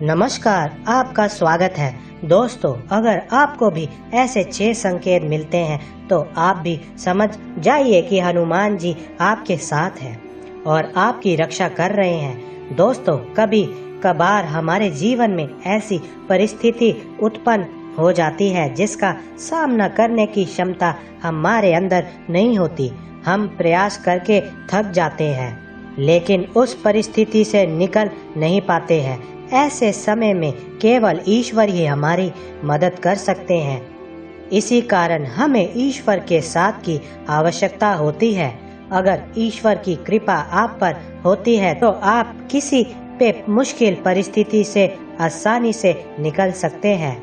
नमस्कार, आपका स्वागत है। दोस्तों, अगर आपको भी ऐसे 6 संकेत मिलते हैं तो आप भी समझ जाइए कि हनुमान जी आपके साथ हैं और आपकी रक्षा कर रहे हैं। दोस्तों, कभी कभार हमारे जीवन में ऐसी परिस्थिति उत्पन्न हो जाती है जिसका सामना करने की क्षमता हमारे अंदर नहीं होती। हम प्रयास करके थक जाते हैं, लेकिन उस परिस्थिति से निकल नहीं पाते हैं। ऐसे समय में केवल ईश्वर ही हमारी मदद कर सकते हैं। इसी कारण हमें ईश्वर के साथ की आवश्यकता होती है। अगर ईश्वर की कृपा आप पर होती है तो आप किसी पे मुश्किल परिस्थिति से आसानी से निकल सकते हैं,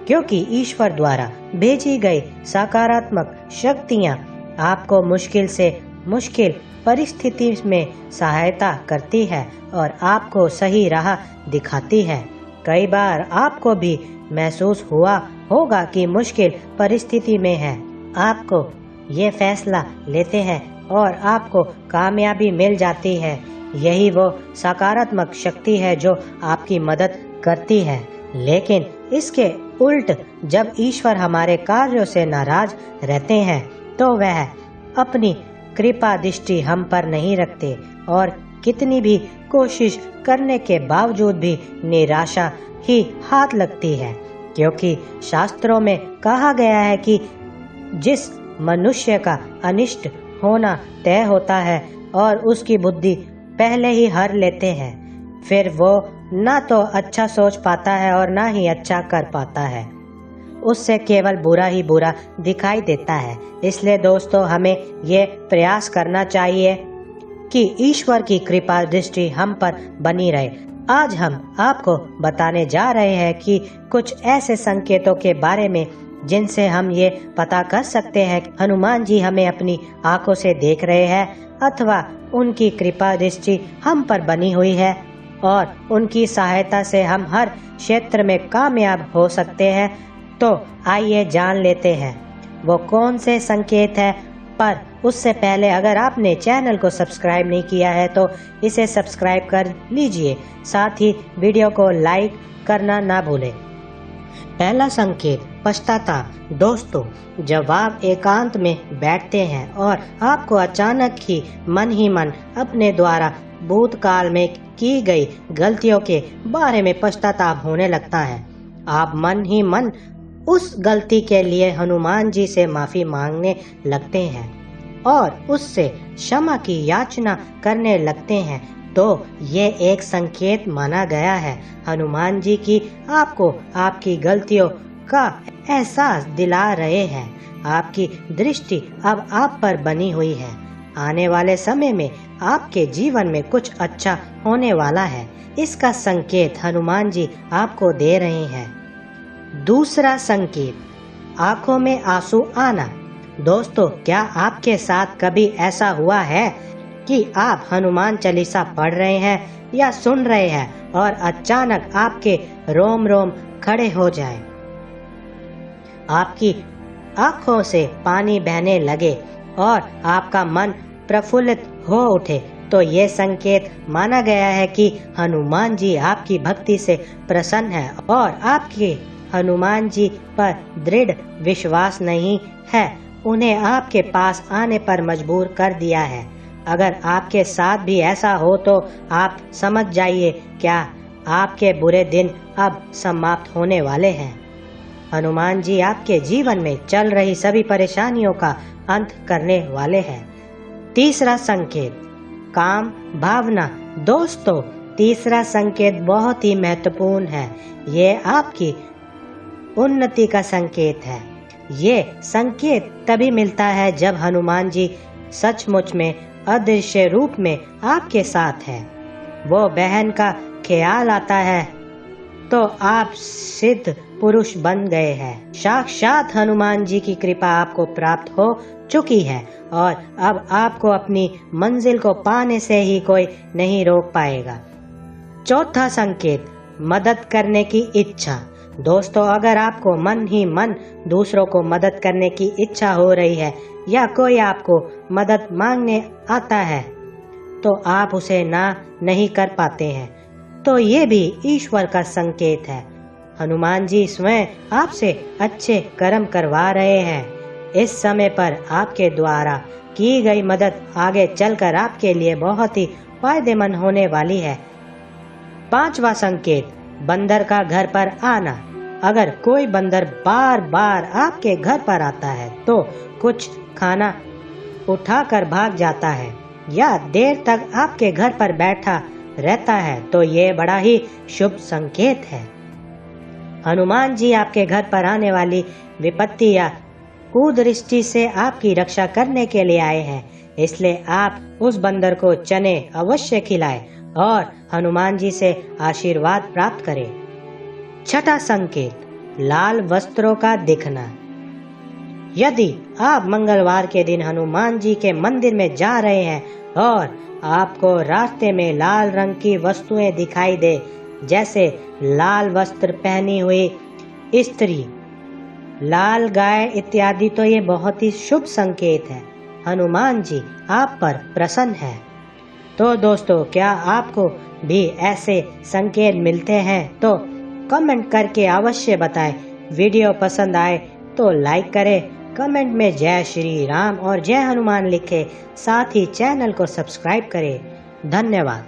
क्योंकि ईश्वर द्वारा भेजी गई सकारात्मक शक्तियाँ आपको मुश्किल से मुश्किल परिस्थिति में सहायता करती है और आपको सही राह दिखाती है। कई बार आपको भी महसूस हुआ होगा कि मुश्किल परिस्थिति में है, आपको ये फैसला लेते हैं और आपको कामयाबी मिल जाती है। यही वो सकारात्मक शक्ति है जो आपकी मदद करती है। लेकिन इसके उल्ट जब ईश्वर हमारे कार्यों से नाराज रहते हैं तो वह अपनी कृपा दृष्टि हम पर नहीं रखते और कितनी भी कोशिश करने के बावजूद भी निराशा ही हाथ लगती है, क्योंकि शास्त्रों में कहा गया है कि जिस मनुष्य का अनिष्ट होना तय होता है और उसकी बुद्धि पहले ही हर लेते हैं, फिर वो ना तो अच्छा सोच पाता है और ना ही अच्छा कर पाता है। उससे केवल बुरा ही बुरा दिखाई देता है। इसलिए दोस्तों, हमें ये प्रयास करना चाहिए कि ईश्वर की कृपा दृष्टि हम पर बनी रहे। आज हम आपको बताने जा रहे हैं कि कुछ ऐसे संकेतों के बारे में जिनसे हम ये पता कर सकते हैं कि हनुमान जी हमें अपनी आंखों से देख रहे हैं अथवा उनकी कृपा दृष्टि हम पर बनी हुई है और उनकी सहायता से हम हर क्षेत्र में कामयाब हो सकते हैं। तो आइए जान लेते हैं वो कौन से संकेत है। पर उससे पहले अगर आपने चैनल को सब्सक्राइब नहीं किया है तो इसे सब्सक्राइब कर लीजिए, साथ ही वीडियो को लाइक करना ना भूलें। पहला संकेत, पश्चाताप। दोस्तों, जब आप एकांत में बैठते हैं और आपको अचानक ही मन अपने द्वारा भूतकाल में की गई गलतियों के बारे में पश्चाताप होने लगता है, आप मन ही मन उस गलती के लिए हनुमान जी से माफी मांगने लगते हैं और उससे क्षमा की याचना करने लगते हैं, तो ये एक संकेत माना गया है। हनुमान जी की आपको आपकी गलतियों का एहसास दिला रहे हैं। आपकी दृष्टि अब आप पर बनी हुई है। आने वाले समय में आपके जीवन में कुछ अच्छा होने वाला है, इसका संकेत हनुमान जी आपको दे रहे हैं। दूसरा संकेत, आंखों में आंसू आना। दोस्तों, क्या आपके साथ कभी ऐसा हुआ है कि आप हनुमान चालीसा पढ़ रहे हैं या सुन रहे हैं और अचानक आपके रोम रोम खड़े हो जाए, आपकी आंखों से पानी बहने लगे और आपका मन प्रफुल्लित हो उठे, तो ये संकेत माना गया है कि हनुमान जी आपकी भक्ति से प्रसन्न है और आपके हनुमान जी पर दृढ़ विश्वास नहीं है, उन्हें आपके पास आने पर मजबूर कर दिया है। अगर आपके साथ भी ऐसा हो तो आप समझ जाइए, क्या आपके बुरे दिन अब समाप्त होने वाले हैं। हनुमान जी आपके जीवन में चल रही सभी परेशानियों का अंत करने वाले हैं। तीसरा संकेत, काम भावना। दोस्तों, तीसरा संकेत बहुत ही महत्वपूर्ण है। ये आपकी उन्नति का संकेत है। ये संकेत तभी मिलता है जब हनुमान जी सचमुच में अदृश्य रूप में आपके साथ हैं। वो बहन का ख्याल आता है तो आप सिद्ध पुरुष बन गए हैं। साक्षात हनुमान जी की कृपा आपको प्राप्त हो चुकी है और अब आपको अपनी मंजिल को पाने से ही कोई नहीं रोक पाएगा। चौथा संकेत, मदद करने की इच्छा। दोस्तों, अगर आपको मन ही मन दूसरों को मदद करने की इच्छा हो रही है या कोई आपको मदद मांगने आता है तो आप उसे ना नहीं कर पाते हैं, तो ये भी ईश्वर का संकेत है। हनुमान जी स्वयं आपसे अच्छे कर्म करवा रहे हैं। इस समय पर आपके द्वारा की गई मदद आगे चलकर आपके लिए बहुत ही फायदेमंद होने वाली है। 5वां संकेत, बंदर का घर पर आना। अगर कोई बंदर बार बार आपके घर पर आता है तो कुछ खाना उठाकर भाग जाता है या देर तक आपके घर पर बैठा रहता है तो ये बड़ा ही शुभ संकेत है। हनुमान जी आपके घर पर आने वाली विपत्ति या कुदृष्टि से आपकी रक्षा करने के लिए आए हैं, इसलिए आप उस बंदर को चने अवश्य खिलाएं और हनुमान जी से आशीर्वाद प्राप्त करें। 6वां संकेत, लाल वस्त्रों का दिखना। यदि आप मंगलवार के दिन हनुमान जी के मंदिर में जा रहे हैं और आपको रास्ते में लाल रंग की वस्तुएं दिखाई दे, जैसे लाल वस्त्र पहनी हुई स्त्री, लाल गाय इत्यादि, तो ये बहुत ही शुभ संकेत है। हनुमान जी आप पर प्रसन्न है। तो दोस्तों, क्या आपको भी ऐसे संकेत मिलते हैं? तो कमेंट करके अवश्य बताएं। वीडियो पसंद आए तो लाइक करें, कमेंट में जय श्री राम और जय हनुमान लिखें, साथ ही चैनल को सब्सक्राइब करें। धन्यवाद।